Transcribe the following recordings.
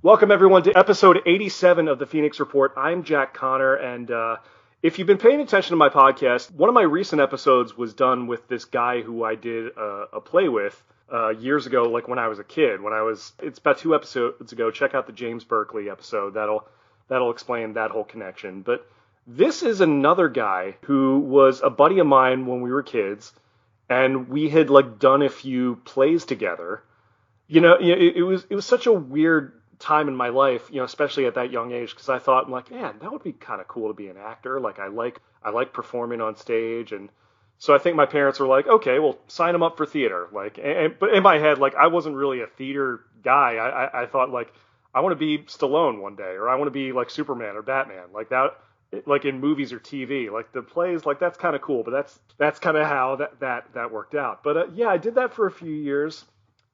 Welcome, everyone, to episode 87 of the Phoenix Report. I'm Jack Connor, and if you've been paying attention to my podcast, one of my recent episodes was done with this guy who I did a play with years ago, like when I was a kid. It's about 2 episodes ago. Check out the James Berkeley episode. That'll explain that whole connection. But this is another guy who was a buddy of mine when we were kids, and we had done a few plays together. It was such a weird time in my life, especially at that young age, because I thought, man, that would be kind of cool to be an actor. I like performing on stage, and so I think my parents were like, okay, well, sign him up for theater. But in my head, I wasn't really a theater guy. I thought I want to be Stallone one day, or I want to be like Superman or Batman, like that, like in movies or TV, like the plays, that's kind of cool. But that's kind of how that worked out. But yeah, I did that for a few years,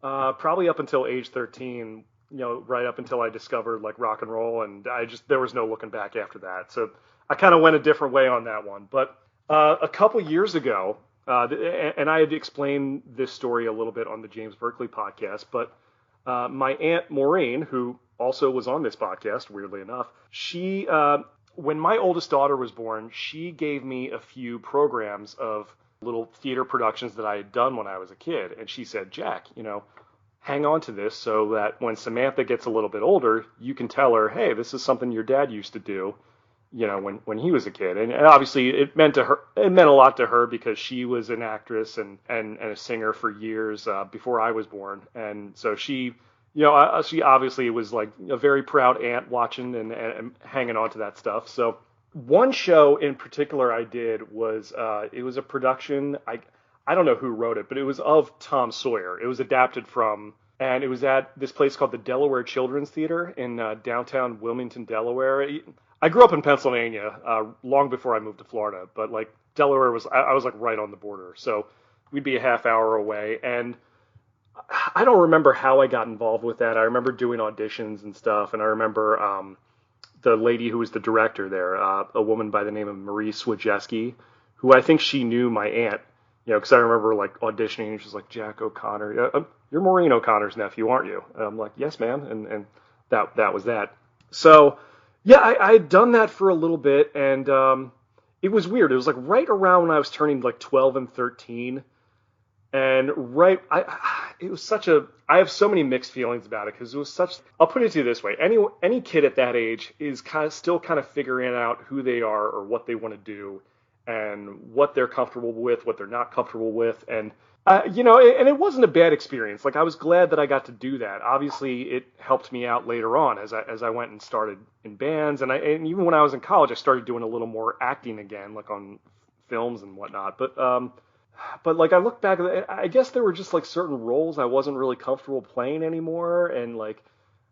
probably up until age 13. Right up until I discovered rock and roll, and there was no looking back after that. So I kind of went a different way on that one. But a couple years ago, and I had explained this story a little bit on the James Berkeley podcast, but my Aunt Maureen, who also was on this podcast, weirdly enough, she, when my oldest daughter was born, she gave me a few programs of little theater productions that I had done when I was a kid. And she said, Jack, hang on to this so that when Samantha gets a little bit older, you can tell her, hey, this is something your dad used to do, when he was a kid. And obviously it meant a lot to her because she was an actress and a singer for years before I was born. And so she obviously was a very proud aunt watching and hanging on to that stuff. So one show in particular I did was, it was a production, I don't know who wrote it, but it was of Tom Sawyer. It was adapted from, and it was at this place called the Delaware Children's Theater in downtown Wilminton, Delaware. I grew up in Pennsylvania long before I moved to Florida, but Delaware I was right on the border, so we'd be a half hour away. And I don't remember how I got involved with that. I remember doing auditions and stuff, and I remember the lady who was the director there, a woman by the name of Marie Swajewski, who I think she knew my aunt. Because I remember auditioning, and she's like, Jack O'Connor, you're Maureen O'Connor's nephew, aren't you? And I'm like, yes, ma'am. And that was that. So, yeah, I had done that for a little bit, and it was weird. It was right around when I was turning 12 and 13. And it was such I have so many mixed feelings about it, because it was I'll put it to you this way. Any kid at that age is still figuring out who they are or what they want to do, and what they're comfortable with, what they're not comfortable with. And, and it wasn't a bad experience. I was glad that I got to do that. Obviously, it helped me out later on as I went and started in bands. And even when I was in college, I started doing a little more acting again, on films and whatnot. But I look back, I guess there were just certain roles I wasn't really comfortable playing anymore. And I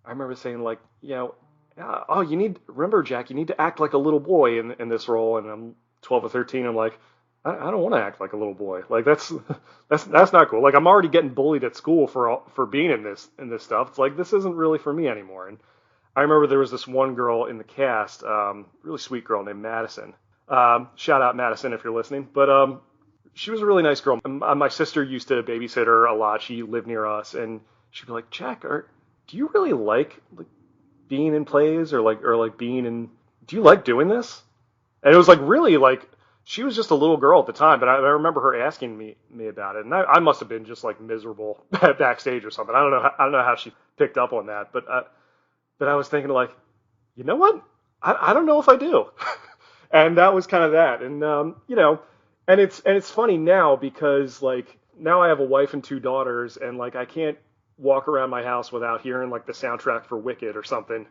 remember saying oh, remember, Jack, you need to act like a little boy in this role. And I'm 12 or 13, I'm like, I don't want to act like a little boy. That's not cool. I'm already getting bullied at school for being in this stuff. It's this isn't really for me anymore. And I remember there was this one girl in the cast, really sweet girl named Madison. Shout out Madison if you're listening. But she was a really nice girl. My sister used to babysit her a lot. She lived near us, and she'd be like, Jack, do you really like being in plays or being in? Do you like doing this? And it was really she was just a little girl at the time, but I remember her asking me about it, and I must have been just miserable backstage or something. I don't know how she picked up on that, but I was thinking you know what? I don't know if I do, and that was kind of that. And and it's funny now because now I have a wife and 2 daughters, and I can't walk around my house without hearing the soundtrack for Wicked or something,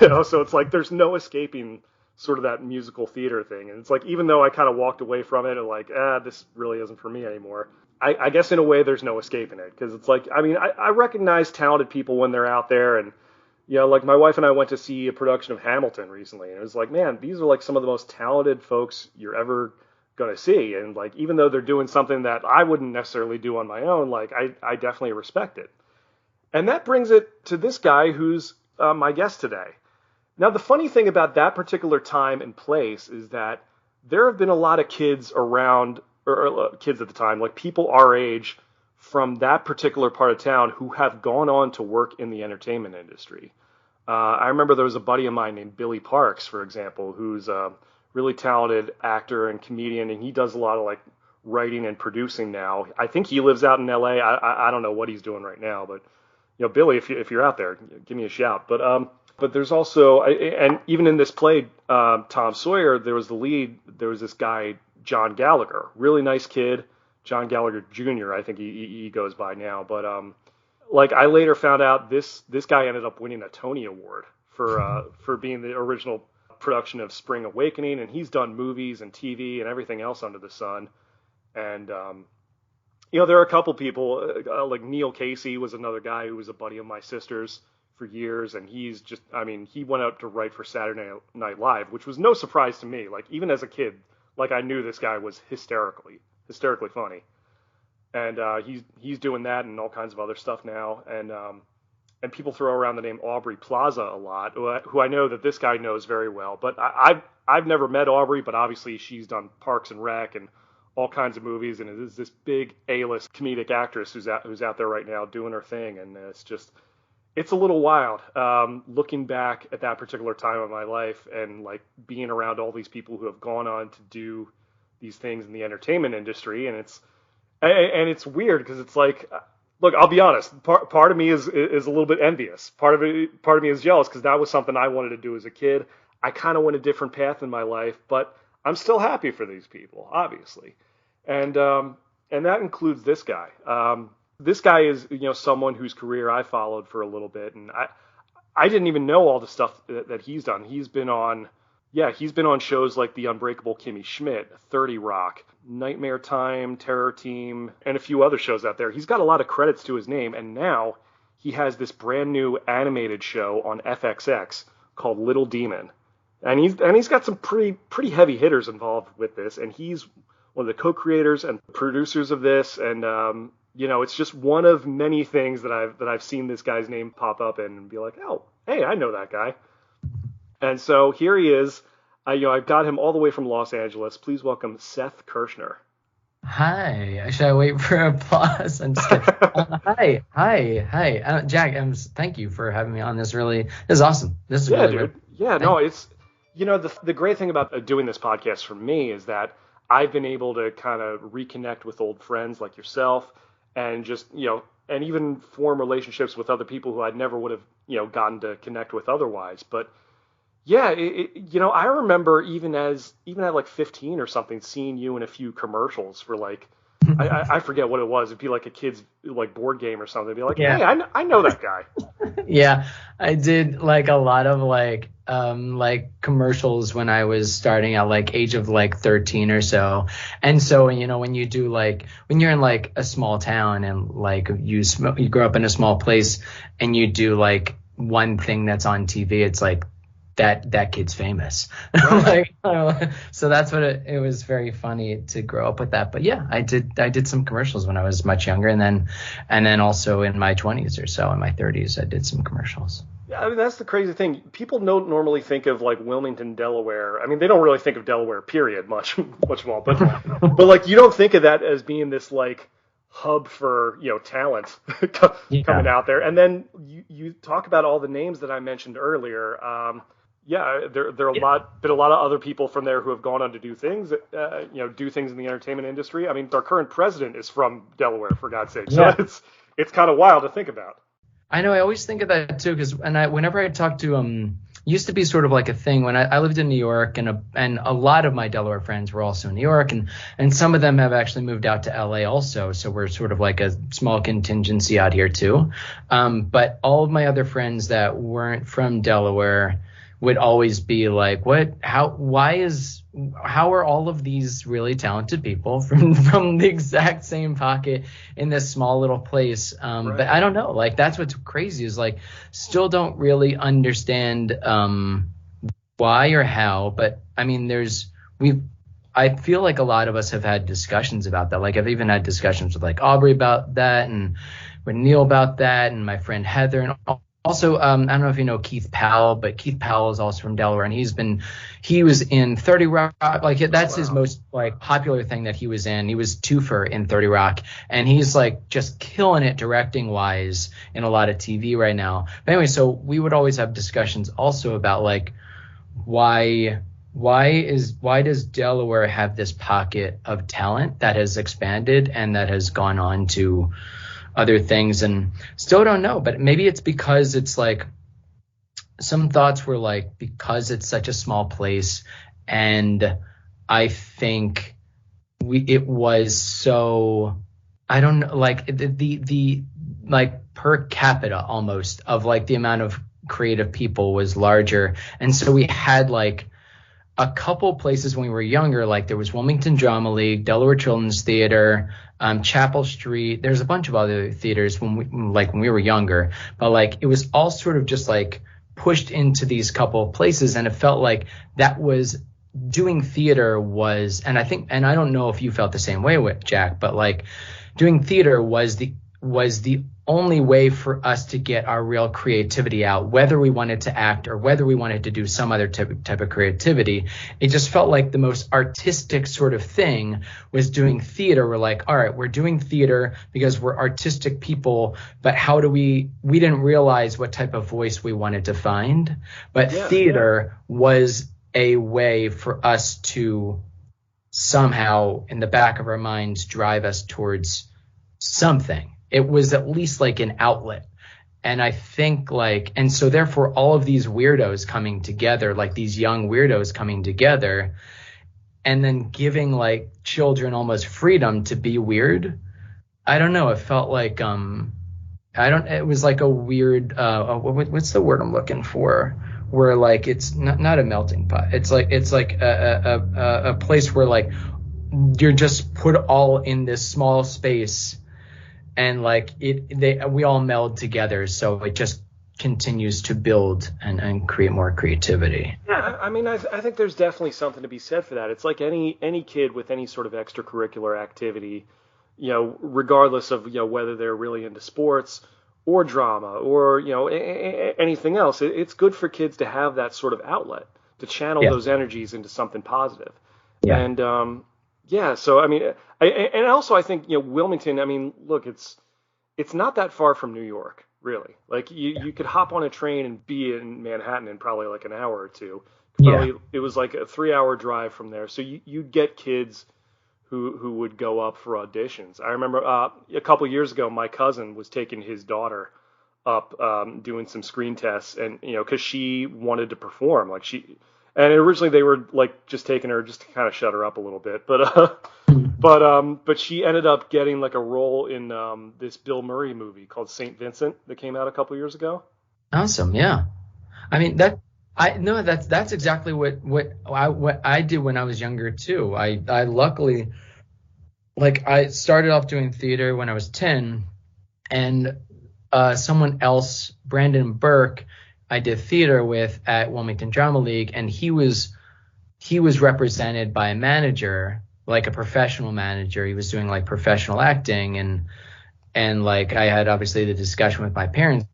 So it's there's no escaping sort of that musical theater thing. And it's even though I kind of walked away from it and this really isn't for me anymore, I guess in a way there's no escaping it, because it's I recognize talented people when they're out there. And my wife and I went to see a production of Hamilton recently, and it was man, these are some of the most talented folks you're ever going to see. And even though they're doing something that I wouldn't necessarily do on my own, I definitely respect it. And that brings it to this guy who's my guest today. Now, the funny thing about that particular time and place is that there have been a lot of kids around, or kids at the time, people our age, from that particular part of town who have gone on to work in the entertainment industry. I remember there was a buddy of mine named Billy Parks, for example, who's a really talented actor and comedian, and he does a lot of like writing and producing now. I think he lives out in LA. I don't know what he's doing right now, but Billy, if you're out there, give me a shout. But there's also, and even in this play, Tom Sawyer, there was the lead. There was this guy, John Gallagher, really nice kid, John Gallagher Jr. I think he goes by now. But like I later found out, this guy ended up winning a Tony Award for being the original production of Spring Awakening, and he's done movies and TV and everything else under the sun. And there are a couple people like Neil Casey was another guy who was a buddy of my sister's for years, and he went out to write for Saturday Night Live, which was no surprise to me. Like even as a kid, like I knew this guy was hysterically funny, and he's doing that and all kinds of other stuff now. And people throw around the name Aubrey Plaza a lot, who I know that this guy knows very well. But I've never met Aubrey, but obviously she's done Parks and Rec and all kinds of movies, and is this big A-list comedic actress who's out there right now doing her thing. And it's a little wild looking back at that particular time of my life and like being around all these people who have gone on to do these things in the entertainment industry. And it's weird because it's like, look, I'll be honest, part of me is a little bit envious. Part of me is jealous because that was something I wanted to do as a kid. I kind of went a different path in my life, but I'm still happy for these people, obviously. And that includes this guy. This guy is, someone whose career I followed for a little bit, and I didn't even know all the stuff that he's done. He's been on shows like the Unbreakable Kimmy Schmidt, 30 Rock, Nightmare Time, Terror Team, and a few other shows out there. He's got a lot of credits to his name, and now he has this brand new animated show on FXX called Little Demon. And he's got some pretty heavy hitters involved with this, and he's one of the co-creators and producers of this, and it's just one of many things that I've seen this guy's name pop up in and be like, oh, hey, I know that guy. And so here he is. I've got him all the way from Los Angeles. Please welcome Seth Kirschner. Hi. Should I wait for applause? I'm just kidding. Hi. Jack, thank you for having me on. This is awesome. This is really, dude. Really, yeah, no, it's, the great thing about doing this podcast for me is that I've been able to kind of reconnect with old friends like yourself and just, and even form relationships with other people who I never would have, gotten to connect with otherwise. But yeah, I remember even at like 15 or something, seeing you in a few commercials for like, I forget what it was. It'd be like a kid's like board game or something. It'd be like, yeah. Hey, I know that guy. Yeah, I did like a lot of like commercials when I was starting at like age of like 13 or so. And so, when you do like, when you're in like a small town and like you grow up in a small place and you do like one thing that's on TV, it's like, that kid's famous. Right. So that's what it was very funny to grow up with that. But yeah, I did some commercials when I was much younger, and then also in my 20s or so, in my 30s, I did some commercials. Yeah, I mean, that's the crazy thing. People don't normally think of like Wilmington, Delaware. I mean, they don't really think of Delaware, period, much of all. But like you don't think of that as being this like hub for talent coming out there. And then you talk about all the names that I mentioned earlier. There are a lot of other people from there who have gone on to do things, do things in the entertainment industry. I mean, our current president is from Delaware, for God's sake. So it's kind of wild to think about. I know. I always think of that too, because whenever I talk to used to be sort of like a thing when I lived in New York, and a lot of my Delaware friends were also in New York, and some of them have actually moved out to LA also. So we're sort of like a small contingency out here too. But all of my other friends that weren't from Delaware would always be like, how are all of these really talented people from the exact same pocket in this small little place? Right. But I don't know, like that's what's crazy is like still don't really understand why or how. But I mean, I feel like a lot of us have had discussions about that. Like I've even had discussions with like Aubrey about that, and with Neil about that, and my friend Heather, and also, I don't know if you know Keith Powell, but Keith Powell is also from Delaware, and he was in 30 Rock. Like that's his most like popular thing that he was in. He was twofer in 30 Rock, and he's like just killing it directing wise in a lot of TV right now. But anyway, so we would always have discussions also about like why does Delaware have this pocket of talent that has expanded and that has gone on to other things, and still don't know, but maybe it's because it's like some thoughts were like because it's such a small place, and I think it was so, I don't know, like the like per capita almost of like the amount of creative people was larger, and so we had like a couple places when we were younger, like there was Wilmington Drama League, Delaware Children's Theater, Chapel Street. There's a bunch of other theaters when we were younger, but like it was all sort of just like pushed into these couple of places, and it felt like that was doing theater was, and I don't know if you felt the same way with Jack, but like doing theater was the only way for us to get our real creativity out, whether we wanted to act or whether we wanted to do some other type of creativity. It just felt like the most artistic sort of thing was doing theater. We're like, all right, we're doing theater because we're artistic people, but how do we didn't realize what type of voice we wanted to find. But theater was a way for us to somehow in the back of our minds drive us towards something. It was at least like an outlet. And I think like, and so therefore all of these weirdos coming together, like these young weirdos coming together and then giving like children almost freedom to be weird. I don't know. It felt like, it was like a weird, what's the word I'm looking for? Where like, it's not a melting pot. It's like a place where like, you're just put all in this small space. And like we all meld together, so it just continues to build and create more creativity. Yeah, I mean, I think there's definitely something to be said for that. It's like any kid with any sort of extracurricular activity, you know, regardless of, you know, whether they're really into sports or drama or, you know, anything else. It's good for kids to have that sort of outlet to channel those energies into something positive. Yeah. And yeah, so I mean, and also I think, you know, Wilmington, I mean, look, it's not that far from New York, really. Like you could hop on a train and be in Manhattan in probably like an hour or two. It was like a 3-hour drive from there. So you'd get kids who would go up for auditions. I remember a couple years ago, my cousin was taking his daughter up doing some screen tests, and you know, because she wanted to perform, like and originally they were like just taking her just to kind of shut her up a little bit, but she ended up getting like a role in this Bill Murray movie called St. Vincent that came out a couple years ago. Awesome, yeah. I mean that's exactly what I did when I was younger too. I luckily, like, I started off doing theater when I was 10, and someone else, Brandon Burke, I did theater with at Wilmington Drama League, and he was represented by a manager, like a professional manager. He was doing like professional acting, and like I had obviously the discussion with my parents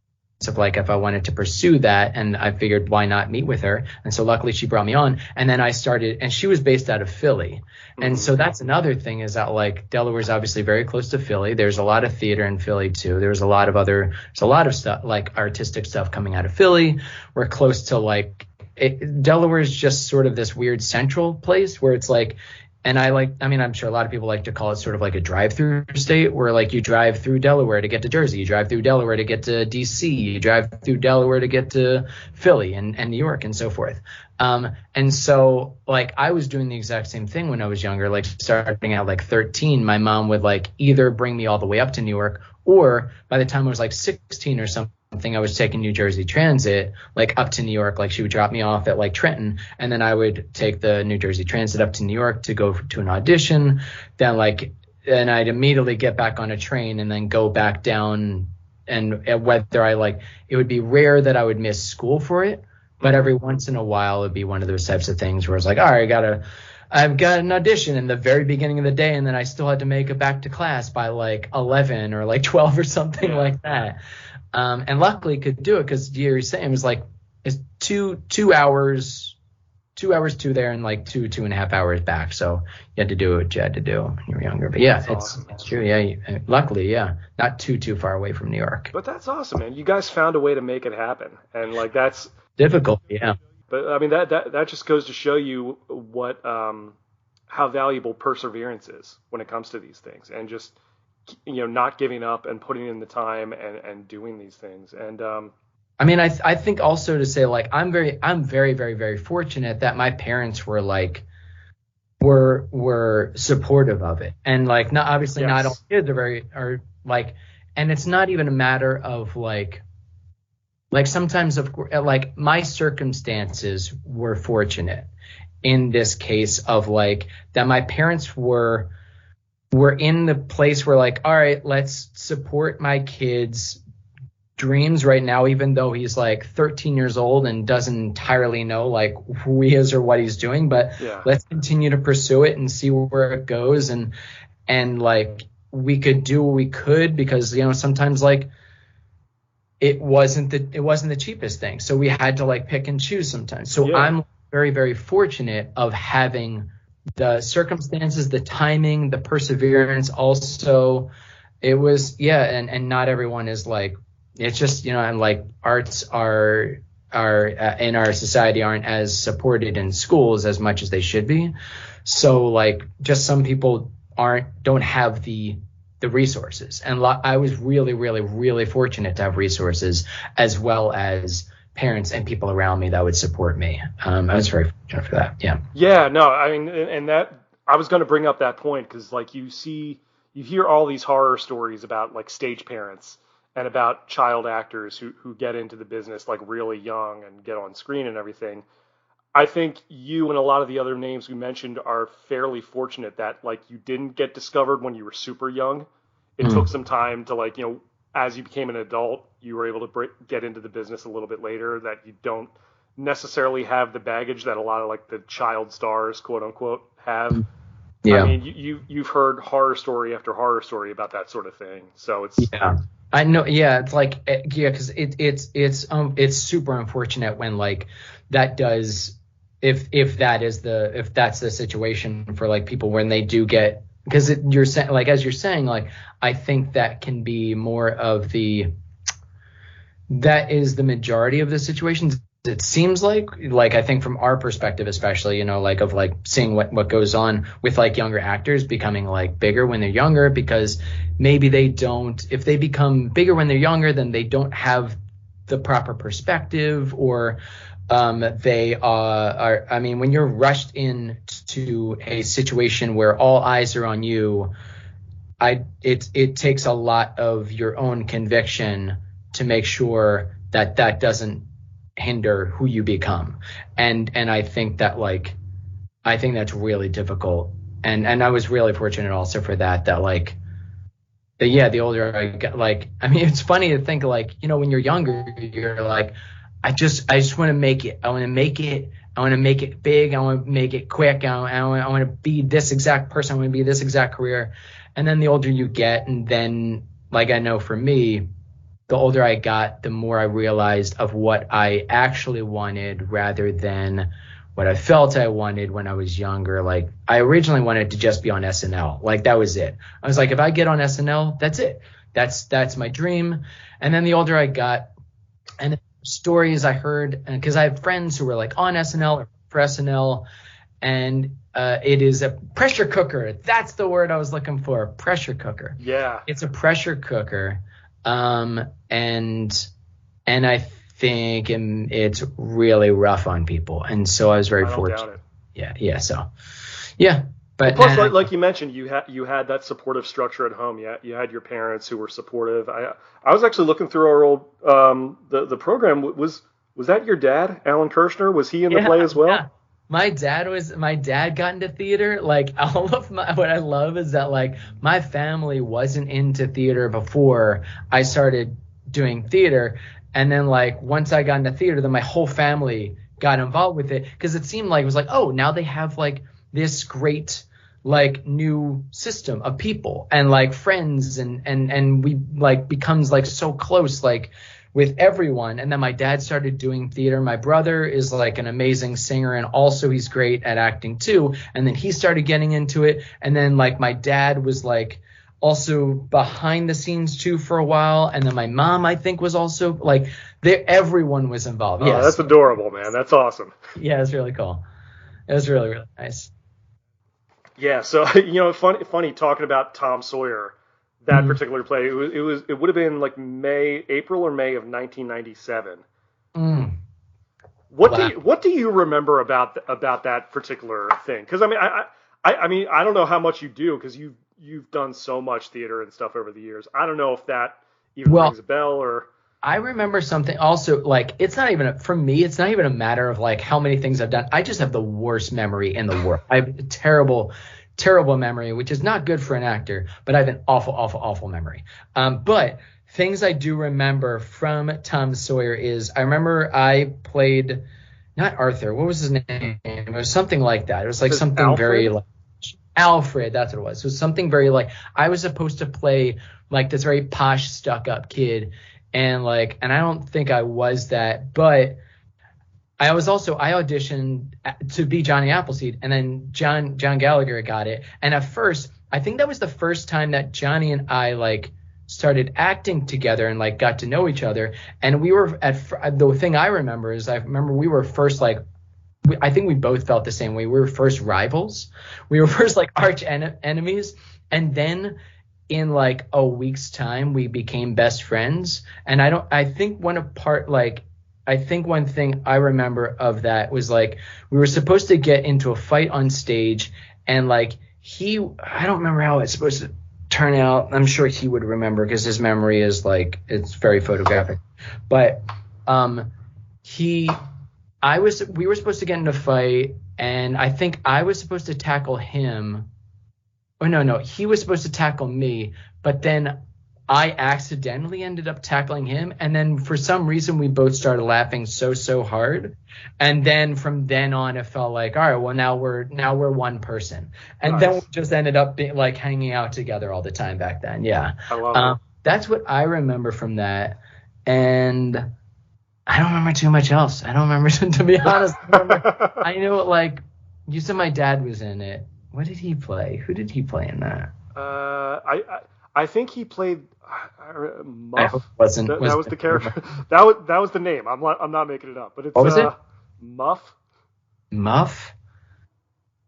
of like if I wanted to pursue that, and I figured why not meet with her, and so luckily she brought me on, and then I started, and she was based out of Philly, and so that's another thing is that like Delaware's obviously very close to Philly. There's a lot of theater in Philly too. There's a lot of stuff like artistic stuff coming out of Philly. We're close to like Delaware's just sort of this weird central place where it's like, and I'm sure a lot of people like to call it sort of like a drive-through state where like you drive through Delaware to get to Jersey, you drive through Delaware to get to DC, you drive through Delaware to get to Philly and New York and so forth. And so like I was doing the exact same thing when I was younger, like starting out like 13, my mom would like either bring me all the way up to New York, or by the time I was like 16 or something, I was taking New Jersey Transit like up to New York. Like she would drop me off at like Trenton, and then I would take the New Jersey Transit up to New York to go to an audition. Then I'd immediately get back on a train and then go back down. And whether it would be rare that I would miss school for it, but every once in a while it'd be one of those types of things where it's like, all right, I've got an audition in the very beginning of the day, and then I still had to make it back to class by like 11 or like 12 or something like that. And luckily could do it because you're saying it was like it's two hours to there and like 2.5 hours back. So you had to do what you had to do when you were younger. But yeah, it's true. Yeah, luckily, yeah, not too far away from New York. But that's awesome, man. You guys found a way to make it happen, and like that's difficult. Yeah. But I mean that just goes to show you what how valuable perseverance is when it comes to these things, and just not giving up and putting in the time and doing these things. And I mean, I think also to say like I'm very very very fortunate that my parents were like were supportive of it, and like not obviously not all kids are like, and it's not even a matter of like sometimes of like my circumstances were fortunate in this case of like that my parents were in the place where like, all right, let's support my kid's dreams right now, even though he's like 13 years old and doesn't entirely know like who he is or what he's doing, but let's continue to pursue it and see where it goes. And like we could do what we could because sometimes like it wasn't the cheapest thing, so we had to like pick and choose sometimes. So I'm very very fortunate of having the circumstances, the timing, the perseverance. Also, it was and not everyone is like, it's just and like arts are in our society aren't as supported in schools as much as they should be. So like just some people don't have the resources, and I was really really really fortunate to have resources as well as parents and people around me that would support me. I was very fortunate for that. Yeah, no, I mean, and that I was going to bring up that point because like you hear all these horror stories about like stage parents and about child actors who get into the business like really young and get on screen and everything. I think you and a lot of the other names we mentioned are fairly fortunate that like you didn't get discovered when you were super young. It took some time to like, as you became an adult, you were able to get into the business a little bit later, that you don't necessarily have the baggage that a lot of like the child stars, quote unquote, have. I mean, you've heard horror story after horror story about that sort of thing. So it's I know. Yeah, it's like because it's super unfortunate when like that does if that's the situation for like people when they do get, because you're saying like as you're saying like I think that can be more of that is the majority of the situations. It seems like I think from our perspective, especially, like of like seeing what goes on with like younger actors becoming like bigger when they're younger, because maybe if they become bigger when they're younger, then they don't have the proper perspective, or they are, I mean, when you're rushed into a situation where all eyes are on you, it takes a lot of your own conviction to make sure that doesn't hinder who you become. And I think that that's really difficult. And I was really fortunate also for that like, the older I got, like, I mean, it's funny to think like, when you're younger, you're like, I just want to make it. I want to make it. I want to make it big. I want to make it quick. I want to be this exact person. I want to be this exact career. And then the older you get, and then like I know for me, the older I got, the more I realized of what I actually wanted rather than what I felt I wanted when I was younger. Like I originally wanted to just be on SNL. Like that was it. I was like, if I get on SNL, that's it. That's my dream. And then the older I got, and the stories I heard, because I have friends who were like on SNL or for SNL, and it is a pressure cooker. That's the word I was looking for. Pressure cooker. Yeah. It's a pressure cooker. And I think it's really rough on people. And so I was very fortunate. Yeah. So, yeah. But plus, like you mentioned, you had that supportive structure at home. You had your parents who were supportive. I was actually looking through our old the program. Was that your dad, Alan Kirschner? Was he in the play as well? Yeah. My dad got into theater. Like all of what I love is that like my family wasn't into theater before I started doing theater. And then like once I got into theater, then my whole family got involved with it, because it seemed like it was like, oh, now they have like this great like new system of people and like friends and we like becomes like so close like with everyone. And then my dad started doing theater. My brother is like an amazing singer and also he's great at acting too. And then he started getting into it. And then like my dad was like also behind the scenes too for a while. And then my mom, I think, was also like there. Everyone was involved. Oh, yes. That's adorable, man. That's awesome. Yeah, it's really cool. It was really, really nice. Yeah. So, funny talking about Tom Sawyer, that particular play. It would have been like April or May of 1997. What do you remember about that particular thing? Because I mean, I don't know how much you do because you've done so much theater and stuff over the years. I don't know if that even rings a bell or. I remember something also, like, it's not even for me, it's not even a matter of like how many things I've done. I just have the worst memory in the world. I have a terrible memory, which is not good for an actor, but I have an awful memory. But things I do remember from Tom Sawyer is I remember I played not Arthur. What was his name? It was something like that. It was like something Alfred? Very like Alfred. That's what it was. It was something very like I was supposed to play like this very posh, stuck up kid. And I don't think I was that, but I auditioned to be Johnny Appleseed, and then John Gallagher got it. And at first, I think that was the first time that Johnny and I like started acting together and like got to know each other. And we were the thing I remember is we were first I think we both felt the same way. We were first rivals. We were first like arch enemies, and then in like a week's time we became best friends. And I think one thing I remember of that was like we were supposed to get into a fight on stage, and like I don't remember how it's supposed to turn out. I'm sure he would remember because his memory is like it's very photographic. But we were supposed to get in a fight, and I think I was supposed to tackle him. Oh, no, he was supposed to tackle me, but then I accidentally ended up tackling him. And then for some reason, we both started laughing so hard. And then from then on, it felt like, all right, well, now we're one person. And then we just ended up like hanging out together all the time back then. Yeah. I love it. That's what I remember from that. And I don't remember too much else. I don't remember, to be honest. I know, like, you said my dad was in it. What did he play? Who did he play in that? I think he played Muff. That was the character. that was the name. I'm not making it up, but it's what was it? Muff. Muff.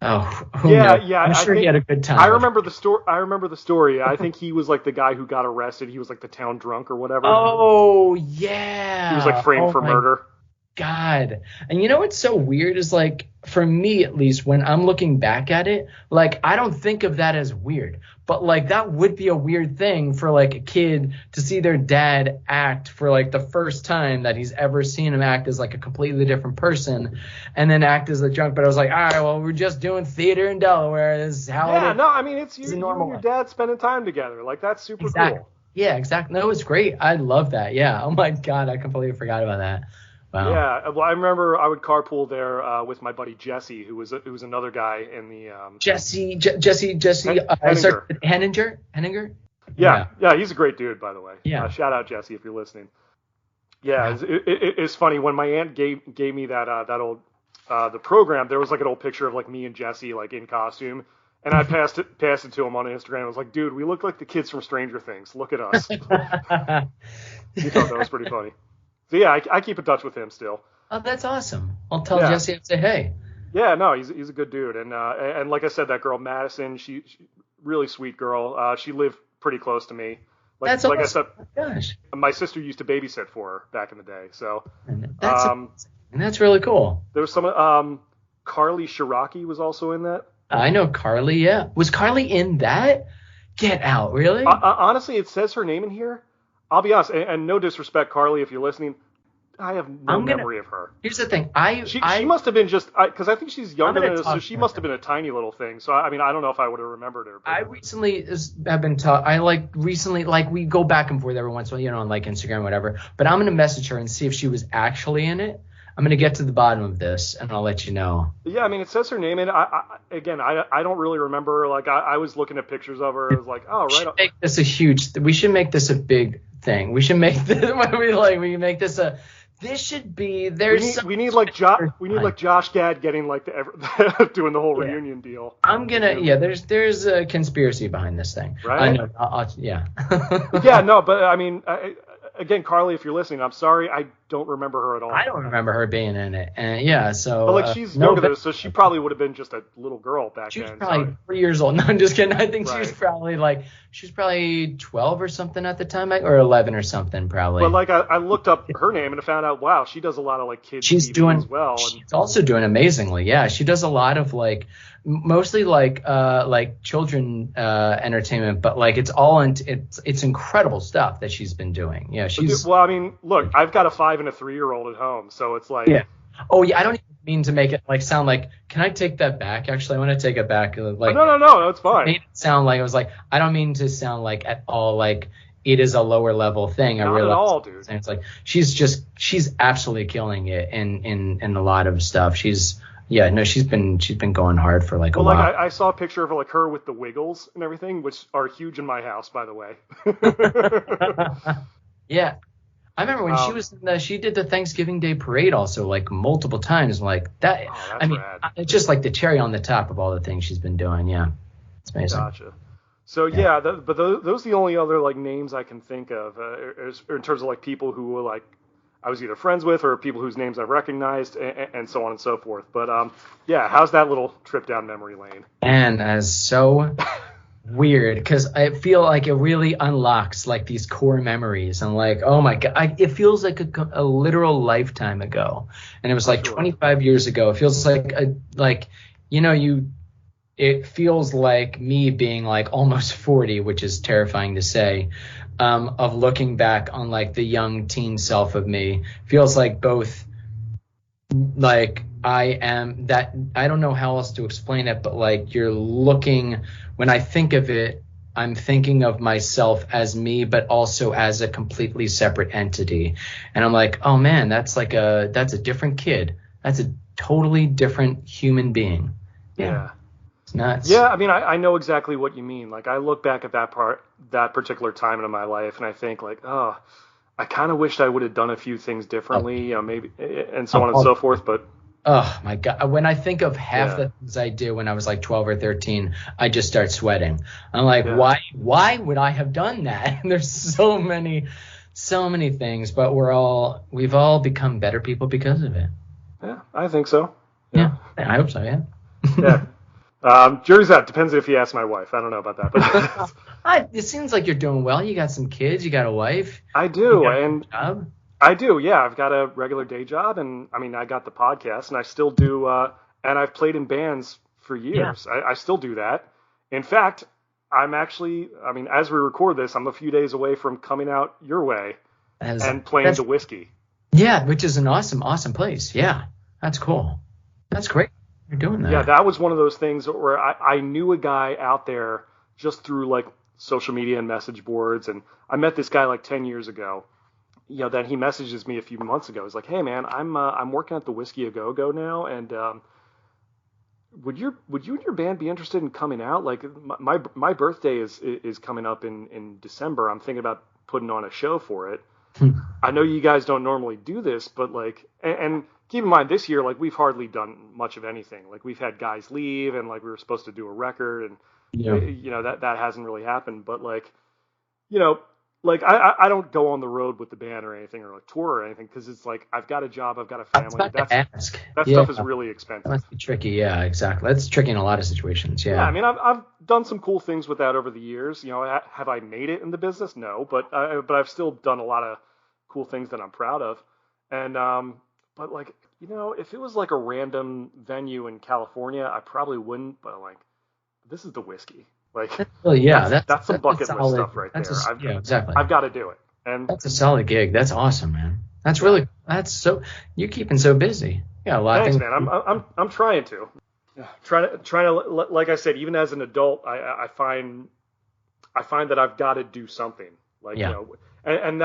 Oh, yeah. I'm sure he had a good time. I remember the story. I think he was like the guy who got arrested. He was like the town drunk or whatever. Oh yeah. He was like framed for murder. God. And you know what's so weird is like, for me at least, when I'm looking back at it, like I don't think of that as weird, but like that would be a weird thing for like a kid to see their dad act for like the first time that he's ever seen him act as like a completely different person, and then act as a drunk. But I was like, all right, well, we're just doing theater in Delaware. This is how it is. No, I mean it's you and your dad spending time together. Like that's super cool. Yeah, exactly. No, it's great. I love that. Yeah. Oh my God, I completely forgot about that. Wow. Yeah, well, I remember I would carpool there with my buddy Jesse, who was another guy in the Jesse. Henninger. Yeah, he's a great dude, by the way. Yeah. Shout out Jesse if you're listening. Yeah, it's funny when my aunt gave me that old the program. There was like an old picture of like me and Jesse like in costume, and I passed it to him on Instagram. I was like, dude, we look like the kids from Stranger Things. Look at us. He thought that was pretty funny. So yeah, I keep in touch with him still. Oh, that's awesome. I'll tell Jesse and say hey. Yeah, no, he's a good dude, and like I said, that girl Madison, she really sweet girl. She lived pretty close to me. That's awesome. I said, gosh. My sister used to babysit for her back in the day. So that's really cool. There was some Carly Shiraki was also in that. I know Carly. Yeah, was Carly in that? Get out, really? Honestly, it says her name in here. I'll be honest, and no disrespect, Carly, if you're listening, I have no memory of her. Here's the thing. She must have been just because I think she's younger than us, so she must have been a tiny little thing. So I mean, I don't know if I would have remembered her. I recently have been taught. We go back and forth every once in a while, on like Instagram or whatever. But I'm gonna message her and see if she was actually in it. I'm gonna get to the bottom of this, and I'll let you know. Yeah, I mean, it says her name, and I don't really remember. Like, I was looking at pictures of her. I was like, oh, right. Make this a huge. We should make this a big thing. We should make this. We make this a. This should be. We need like Josh Gad getting like doing the whole reunion deal. I'm gonna. Yeah, there's a conspiracy behind this thing. Right. I know. Yeah. Yeah, no, but I mean. Again, Carly, if you're listening, I'm sorry, I don't remember her at all. I don't remember her being in it, and yeah, so. But like she's younger than us, so she probably would have been just a little girl back then. She was probably 3 years old. No, I'm just kidding. I think right. she was probably 12 or something at the time, or 11 or something probably. But like I looked up her name and I found out, wow, she does a lot of like kids TV as well. She's also doing amazingly. Yeah, she does a lot of like. Mostly like children entertainment, but like it's incredible stuff that she's been doing. Yeah, she's. Well, I mean, look, I've got a 5 and a 3-year-old at home, so it's like. Yeah. Oh yeah, I don't even mean to make it like sound like. Can I take that back? Actually, I want to take it back. Like. No, it's fine. It made it sound like I was like. I don't mean to sound like at all like it is a lower level thing. Not I realize. At all, dude. It's like she's absolutely killing it in a lot of stuff. Yeah, no, she's been going hard for like a while. Like I saw a picture of like her with the Wiggles and everything, which are huge in my house, by the way. Yeah, I remember when she did the Thanksgiving Day parade also like multiple times. Like that, rad. It's just like the cherry on the top of all the things she's been doing. Yeah, it's amazing. Gotcha. So yeah, but those are the only other like names I can think of in terms of like people who were like. I was either friends with or people whose names I've recognized and so on and so forth. But yeah, how's that little trip down memory lane? And that's so weird because I feel like it really unlocks like these core memories. I'm like, oh my God, it feels like a literal lifetime ago. And it was like 25 years ago. It feels like it feels like me being like almost 40, which is terrifying to say. Of looking back on like the young teen self of me feels like both like I am that I don't know how else to explain it, but like you're looking when I think of it, I'm thinking of myself as me, but also as a completely separate entity. And I'm like, oh man, that's a different kid. That's a totally different human being. Yeah. Nuts. Yeah, I mean, I know exactly what you mean. Like, I look back at that particular time in my life, and I think, like, oh, I kind of wished I would have done a few things differently, maybe, and so on and so forth. But oh my God, when I think of half the things I did when I was like 12 or 13, I just start sweating. I'm like, why would I have done that? And there's so many things, but we've all become better people because of it. Yeah, I think so. Yeah I hope so. Yeah. Yeah. Jury's out. Depends if you ask my wife. I don't know about that. But it seems like you're doing well. You got some kids. You got a wife. I do. And job? I do. Yeah. I've got a regular day job. And I mean, I got the podcast and I still do. And I've played in bands for years. Yeah. I still do that. In fact, I'm actually, as we record this, I'm a few days away from coming out your way and playing the Whiskey. Yeah. Which is an awesome place. Yeah. That's cool. That's great. You're doing that. Yeah, that was one of those things where I knew a guy out there just through like social media and message boards, and I met this guy like 10 years ago. Then he messages me a few months ago. He's like, "Hey man, I'm working at the Whiskey A Go Go now, and would you and your band be interested in coming out? Like my birthday is coming up in December. I'm thinking about putting on a show for it. I know you guys don't normally do this, but like and keep in mind, this year, like, we've hardly done much of anything. Like, we've had guys leave, and, like, we were supposed to do a record, and, that hasn't really happened. But, like, I don't go on the road with the band or anything, or, like, tour or anything, because it's, like, I've got a job, I've got a family. That stuff is really expensive. That's tricky, yeah, exactly. That's tricky in a lot of situations, yeah. Yeah, I mean, I've done some cool things with that over the years. Have I made it in the business? No, but I've still done a lot of cool things that I'm proud of. And, but, like, if it was, like, a random venue in California, I probably wouldn't. But, like, this is the Whiskey. Like, that's some bucket list stuff right there. Exactly. I've got to do it. And that's a solid gig. That's awesome, man. You're keeping so busy. Yeah, a lot of things. Man. I'm trying to. Yeah, trying to, like I said, even as an adult, I find that I've got to do something. Like, and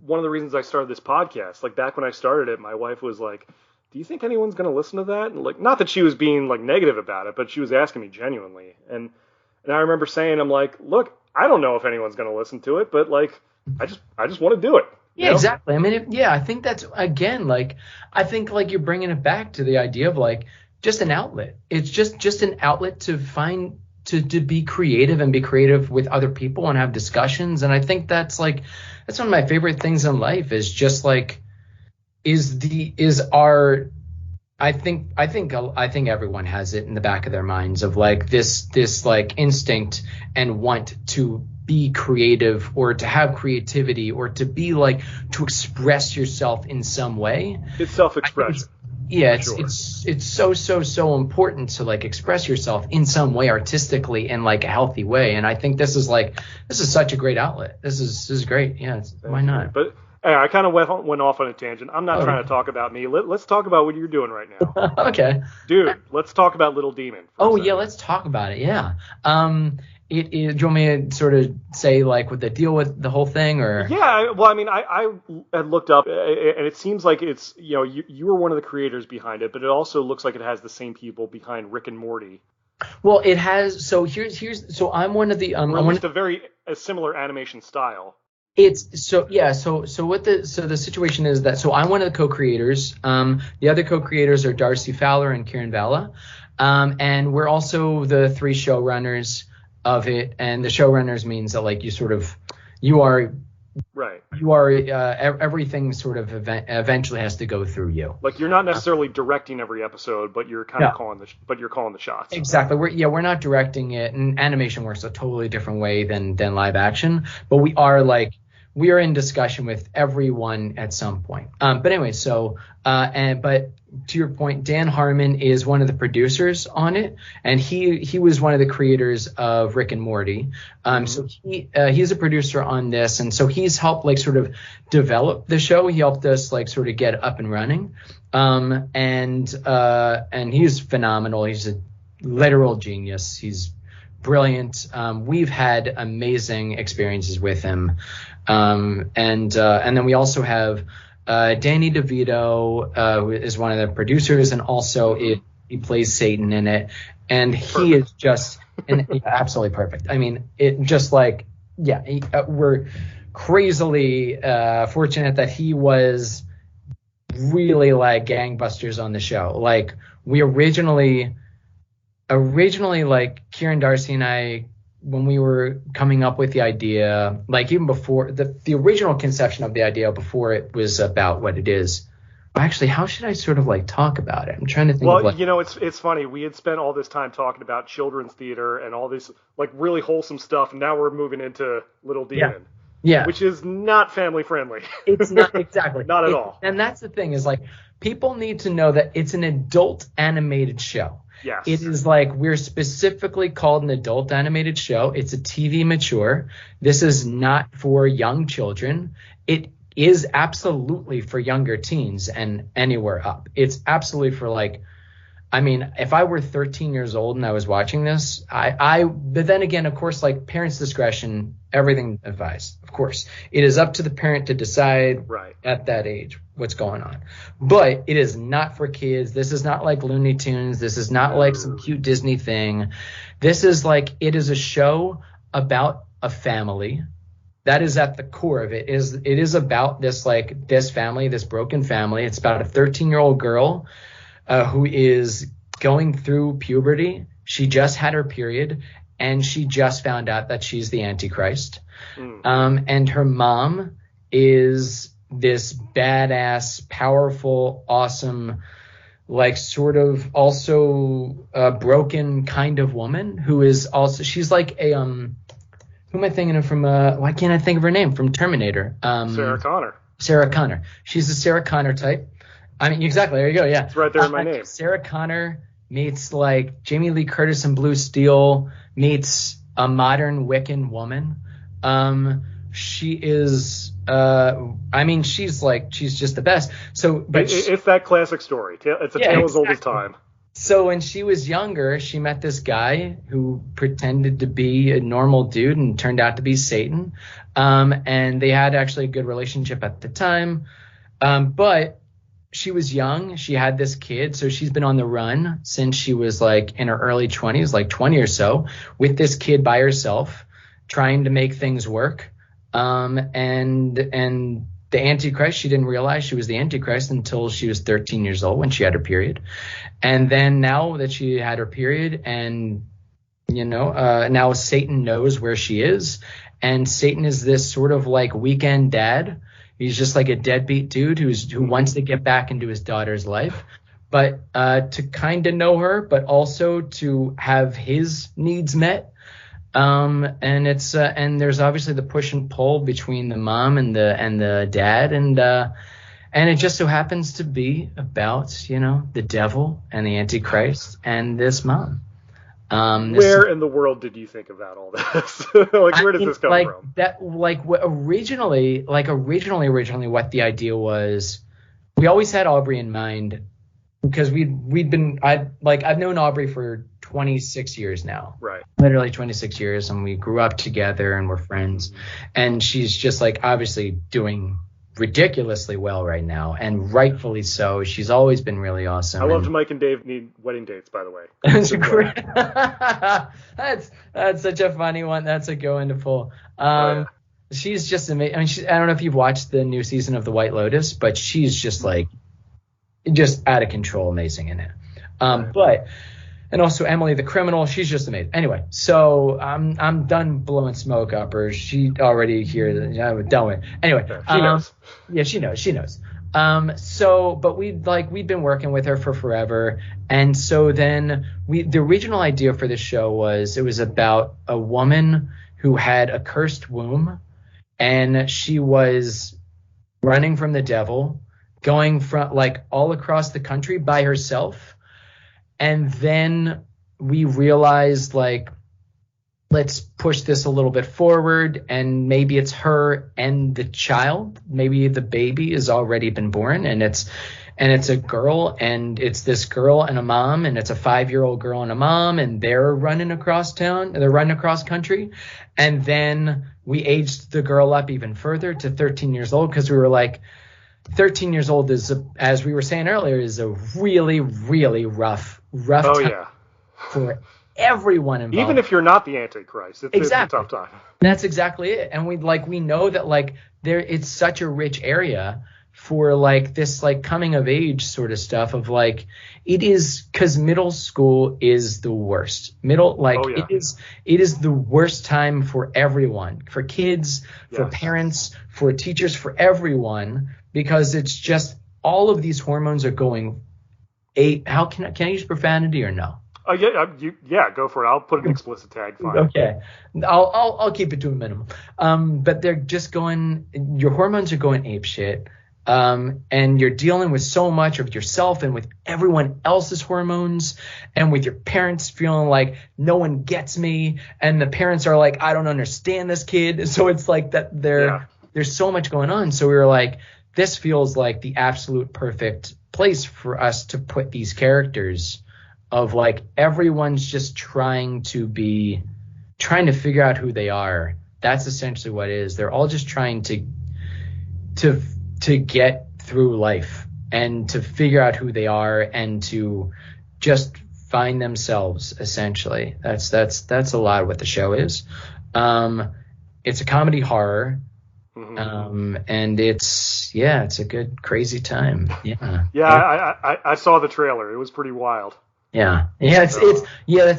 one of the reasons I started this podcast. Like back when I started it, my wife was like, "Do you think anyone's going to listen to that?" And like, not that she was being like negative about it, but she was asking me genuinely. And I remember saying, "I'm like, look, I don't know if anyone's going to listen to it, but like, I just want to do it." Yeah, exactly. I mean, I think that's, again, like, I think like you're bringing it back to the idea of like just an outlet. It's just an outlet to find, to be creative and be creative with other people and have discussions. And I think that's one of my favorite things in life is just like, I think everyone has it in the back of their minds of like this like instinct and want to be creative or to have creativity or to be like to express yourself in some way. It's self-expression. It's so important to like express yourself in some way artistically in like a healthy way. And I think this is such a great outlet. This is great. Yeah, why not? But hey, I kind of went off on a tangent. I'm not trying to talk about me. Let's talk about what you're doing right now. Okay. Dude, let's talk about Little Demon. Yeah, let's talk about it. Yeah. Do you want me to sort of say like what the deal with the whole thing or? Yeah, well, I mean, I had looked up and it seems like it's, you were one of the creators behind it, but it also looks like it has the same people behind Rick and Morty. Well, it has. So so I'm one of the or at least a similar animation style. It's so the situation is that I'm one of the co-creators. The other co-creators are Darcy Fowler and Kieran Valla, and we're also the three showrunners of it. And the showrunners means that like you are everything sort of eventually has to go through you. Like you're not necessarily directing every episode, but you're kind of calling the shots. Exactly. We're not directing it, and animation works a totally different way than live action. But we are in discussion with everyone at some point. But anyway, but to your point, Dan Harmon is one of the producers on it, and he was one of the creators of Rick and Morty. So he's a producer on this, and so he's helped like sort of develop the show. He helped us like sort of get it up and running. And he's phenomenal. He's a literal genius. He's brilliant. We've had amazing experiences with him. And then we also have Danny DeVito, who is one of the producers, and also he plays Satan in it. And he is just absolutely perfect. I mean, it just like, we're crazily fortunate that he was really like gangbusters on the show. Like we originally like Kieran, Darcy, and I, when we were coming up with the idea, like even before the original conception of the idea, before it was about what it is. Actually, how should I sort of like talk about it? I'm trying to think. Well, it's funny. We had spent all this time talking about children's theater and all this like really wholesome stuff, and now we're moving into Little Demon. Yeah. Which is not family friendly. It's not exactly. Not at all. And that's the thing is like people need to know that it's an adult animated show. Yes. It is like we're specifically called an adult animated show. It's a TV mature. This is not for young children. It is absolutely for younger teens and anywhere up. It's absolutely for like, I mean, if I were 13 years old and I was watching this, but then again, of course, like parents' discretion, everything advised. Of course, it is up to the parent to decide at that age what's going on. But it is not for kids. This is not like Looney Tunes. This is not like some cute Disney thing. This is like, it is a show about a family. That is at the core of it. It is about this family, this broken family. It's about a 13-year-old girl who is going through puberty. She just had her period, and she just found out that she's the Antichrist. And her mom is this badass, powerful, awesome, like sort of also broken kind of woman who is also, she's like a who am I thinking of from why can't I think of her name from Terminator? Sarah Connor. Sarah Connor. She's a Sarah Connor type. I mean, exactly. There you go. Yeah. It's right there in my name. Sarah Connor meets like Jamie Lee Curtis in Blue Steel meets a modern Wiccan woman. She is, I mean, she's just the best. So, but it's that classic story. It's a tale as old as time. So when she was younger, she met this guy who pretended to be a normal dude and turned out to be Satan. And they had actually a good relationship at the time. But she was young. She had this kid. So she's been on the run since she was like in her early 20s, like 20 or so, with this kid by herself, trying to make things work. And the Antichrist, she didn't realize she was the Antichrist until she was 13 years old when she had her period. And then now that she had her period and, now Satan knows where she is. And Satan is this sort of like weekend dad. He's just like a deadbeat dude who wants to get back into his daughter's life. But to kind of know her, but also to have his needs met. And it's and there's obviously the push and pull between the mom and the dad, and it just so happens to be about the devil and the Antichrist and this mom. Where in the world did you think about all this? Where does this come from? That originally what the idea was, we always had Aubrey in mind because I've known Aubrey for 26 years now. Right. Literally 26 years, and we grew up together and we're friends. And she's just like obviously doing ridiculously well right now, and rightfully so. She's always been really awesome. I loved Mike and Dave need wedding dates, by the way. That's great. That's such a funny one. That's a go into pull. She's just amazing. I mean, I don't know if you've watched the new season of The White Lotus, but she's just out of control, amazing in it. And also Emily the Criminal, she's just amazing. Anyway, so I'm done blowing smoke up her. She already here. I'm done with it. Anyway, she knows. Yeah, she knows. But we'd been working with her for forever, and so then the original idea for this show was it was about a woman who had a cursed womb, and she was running from the devil, going from all across the country by herself. And then we realized, let's push this a little bit forward, and maybe it's her and the child. Maybe the baby has already been born, and it's a girl, and it's this girl and a mom, and it's a 5-year-old girl and a mom, and they're running across town. They're running across country. And then we aged the girl up even further to 13 years old because we were like, 13 years old is, as we were saying earlier, is a really, really rough time for everyone involved. Even if you're not the Antichrist, it's a tough time. That's exactly it. And we know that it's such a rich area for this coming of age sort of stuff of it is, because middle school is the worst. It is the worst time for everyone, for kids, for parents, for teachers, for everyone, because it's just all of these hormones are going. How can I use profanity or no? Go for it. I'll put an explicit tag. Fine. Okay, I'll keep it to a minimum. But they're just going. Your hormones are going ape shit. And you're dealing with so much of yourself and with everyone else's hormones, and with your parents feeling like no one gets me, and the parents are like, I don't understand this kid. So it's like that. There's so much going on. So we were like, this feels like the absolute perfect place for us to put these characters of everyone's just trying to figure out who they are. That's essentially what it is. They're all just trying to get through life and to figure out who they are and to just find themselves, essentially. That's a lot of what the show is. It's a comedy horror. And it's a good crazy time. I saw the trailer. It was pretty wild. The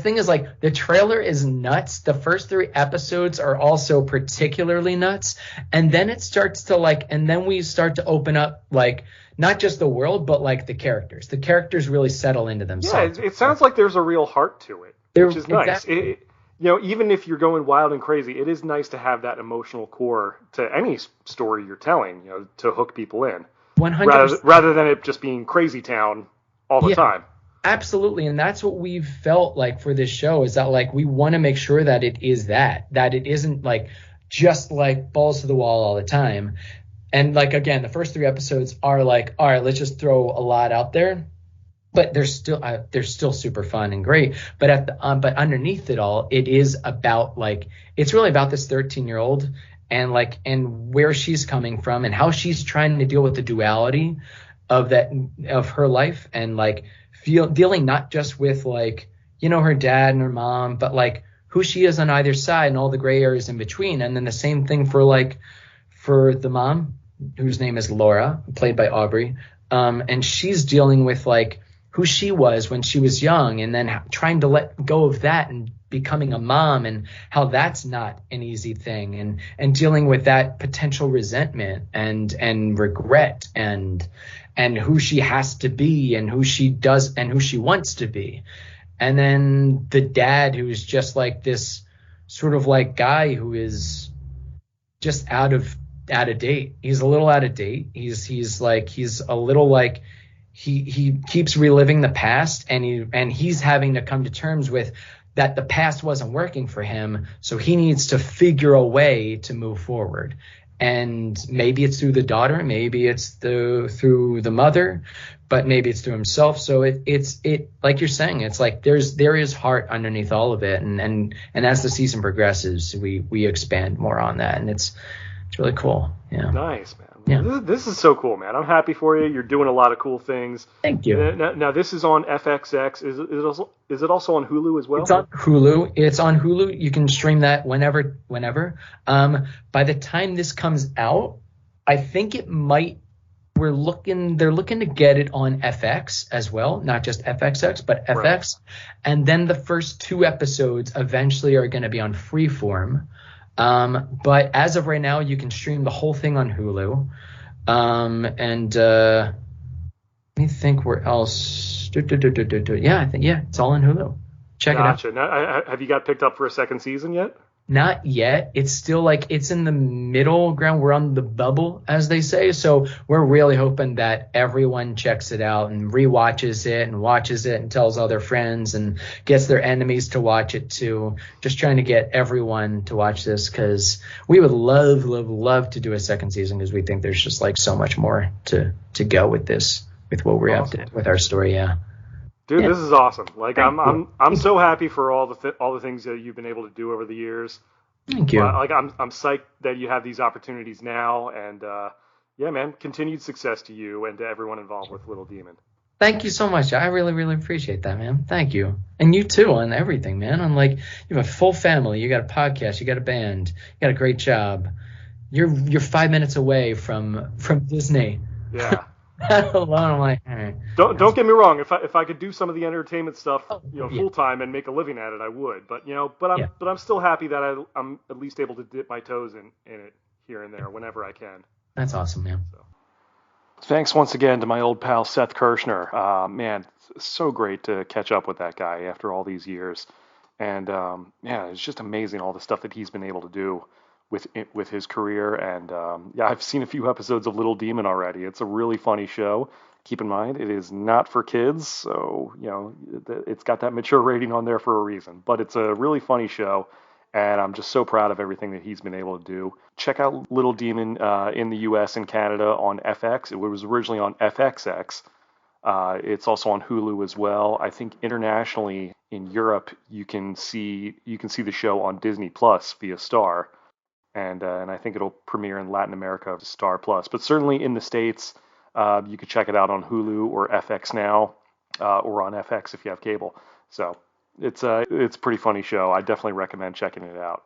thing is, the trailer is nuts. The first 3 episodes are also particularly nuts, and then it starts to and then we start to open up not just the world, but the characters really settle into themselves. It sounds like there's a real heart to it, which is nice. Exactly. Even if you're going wild and crazy, it is nice to have that emotional core to any story you're telling, to hook people in. 100%. Rather than it just being crazy town all the time. Absolutely. And that's what we've felt like for this show, is that we want to make sure that it is that it isn't just balls to the wall all the time. And again, the first 3 episodes are all right, let's just throw a lot out there. But they're still super fun and great. But but underneath it all, it is about it's really about this 13-year-old and where she's coming from and how she's trying to deal with the duality of her life, and like dealing not just with like, her dad and her mom, but like who she is on either side and all the gray areas in between. And then the same thing for the mom, whose name is Laura, played by Aubrey. And she's dealing with like who she was when she was young, and then trying to let go of that and becoming a mom, and how that's not an easy thing, and dealing with that potential resentment and regret and who she has to be and who she does and who she wants to be. And then the dad, who's just like this sort of like guy who is just out of date. He's a little out of date. He's a little like he keeps reliving the past, and he's having to come to terms with that the past wasn't working for him, so he needs to figure a way to move forward. And maybe it's through the daughter, maybe it's through the mother, but maybe it's through himself. So it's like you're saying, it's like there is heart underneath all of it, and as the season progresses, we expand more on that, and it's really cool. Yeah. Nice, man. Yeah. This is so cool, man. I'm happy for you. You're doing a lot of cool things. Thank you. Now this is on FXX. Is it also on Hulu as well? It's on Hulu. It's on Hulu. You can stream that whenever. By the time this comes out, I think it might. They're looking to get it on FX as well, not just FXX, but FX. Right. And then the first 2 episodes eventually are going to be on Freeform. But as of right now, you can stream the whole thing on Hulu. Let me think where else. Yeah, I think it's all on Hulu. Check it out. Gotcha. Now, have you got picked up for a second season yet? Not yet. It's still like it's in the middle ground. We're on the bubble, as they say. So we're really hoping that everyone checks it out and rewatches it and watches it and tells all their friends and gets their enemies to watch it too. Just trying to get everyone to watch this, because we would love to do a second season, because we think there's just like so much more to go with this, with what we have to with our story. Yeah. Dude, This is awesome. Like I'm so happy for all the things that you've been able to do over the years. Thank you. I'm psyched that you have these opportunities now, and yeah, man, continued success to you and to everyone involved with Little Demon. Thank you so much. I really, really appreciate that, man. Thank you. And you too, on everything, man. On like, you have a full family, you got a podcast, you got a band, you got a great job. You're 5 minutes away from Disney. Yeah. That alone, I'm like, all right. Don't get me wrong. If I could do some of the entertainment stuff, full time and make a living at it, I would. But I'm still happy that I'm at least able to dip my toes in it here and there whenever I can. That's awesome, man. So. Thanks once again to my old pal Seth Kirschner. Man, so great to catch up with that guy after all these years. And it's just amazing all the stuff that he's been able to do with his career. And I've seen a few episodes of Little Demon already. It's a really funny show. Keep in mind, it is not for kids, so it's got that mature rating on there for a reason. But it's a really funny show, and I'm just so proud of everything that he's been able to do. Check out Little Demon in the U.S. and Canada on FX. It was originally on FXX. It's also on Hulu as well. I think internationally in Europe, you can see the show on Disney Plus via Star. And I think it'll premiere in Latin America of Star Plus. But certainly in the States, you could check it out on Hulu or FX Now, or on FX if you have cable. So it's a pretty funny show. I definitely recommend checking it out.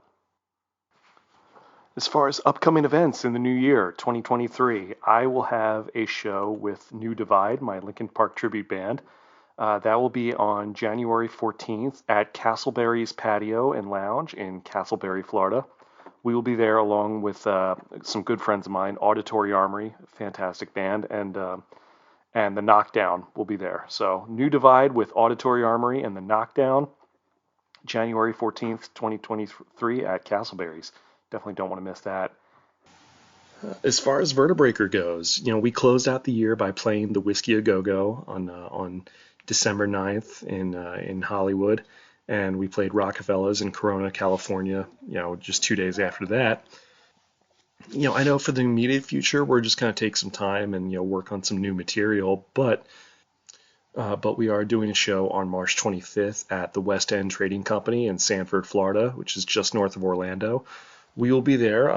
As far as upcoming events in the new year, 2023, I will have a show with New Divide, my Linkin Park tribute band. That will be on January 14th at Castleberry's Patio and Lounge in Castleberry, Florida. We will be there along with some good friends of mine, Auditory Armory, fantastic band, and The Knockdown will be there. So New Divide with Auditory Armory and The Knockdown, January 14th, 2023 at Castleberry's. Definitely don't want to miss that. As far as Vertebreaker goes, we closed out the year by playing the Whiskey A Go-Go on December 9th in Hollywood. And we played Rockefeller's in Corona, California, just 2 days after that. I know for the immediate future, we're just going to take some time and, work on some new material. But we are doing a show on March 25th at the West End Trading Company in Sanford, Florida, which is just north of Orlando. we will be there.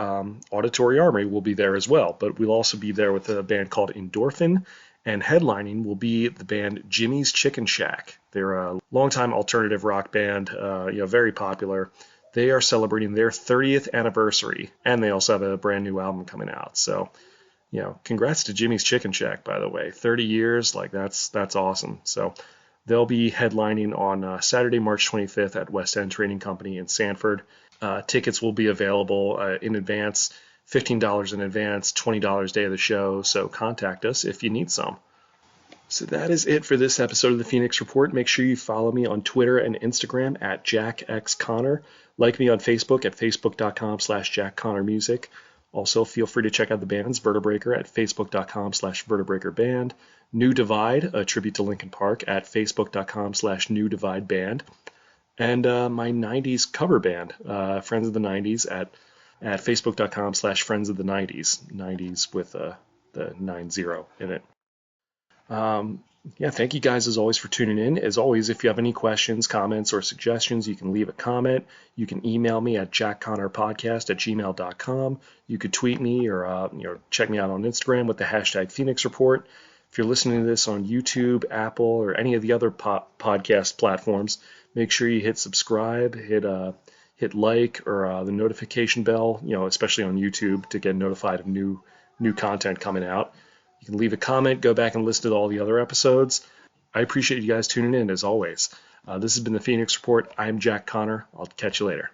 Auditory Armory will be there as well, but we'll also be there with a band called Endorphin, and headlining will be the band Jimmy's Chicken Shack. They're a longtime alternative rock band, very popular. They are celebrating their 30th anniversary, and they also have a brand new album coming out. So, congrats to Jimmy's Chicken Shack, by the way. 30 years, that's awesome. So they'll be headlining on Saturday, March 25th at West End Trading Company in Sanford. Tickets will be available in advance, $15 in advance, $20 day of the show, so contact us if you need some. So that is it for this episode of the Phoenix Report. Make sure you follow me on Twitter and Instagram at JackXConnor. Like me on Facebook at facebook.com/JackConnorMusic. Also, feel free to check out the bands Vertebreaker at facebook.com/VertebreakerBand. New Divide, a tribute to Linkin Park, at facebook.com/NewDivideBand. And my 90s cover band, Friends of the 90s, at facebook.com/Friends of the 90s. 90s with the 90 in it. Thank you guys as always for tuning in. As always, if you have any questions, comments, or suggestions, you can leave a comment. You can email me at jackconnorpodcast@gmail.com. You could tweet me or check me out on Instagram with the hashtag Phoenix Report. If you're listening to this on YouTube, Apple, or any of the other podcast platforms, make sure you hit subscribe, hit like, or the notification bell, especially on YouTube, to get notified of new content coming out. You can leave a comment, go back and listen to all the other episodes. I appreciate you guys tuning in, as always. This has been the Phoenix Report. I'm Jack Connor. I'll catch you later.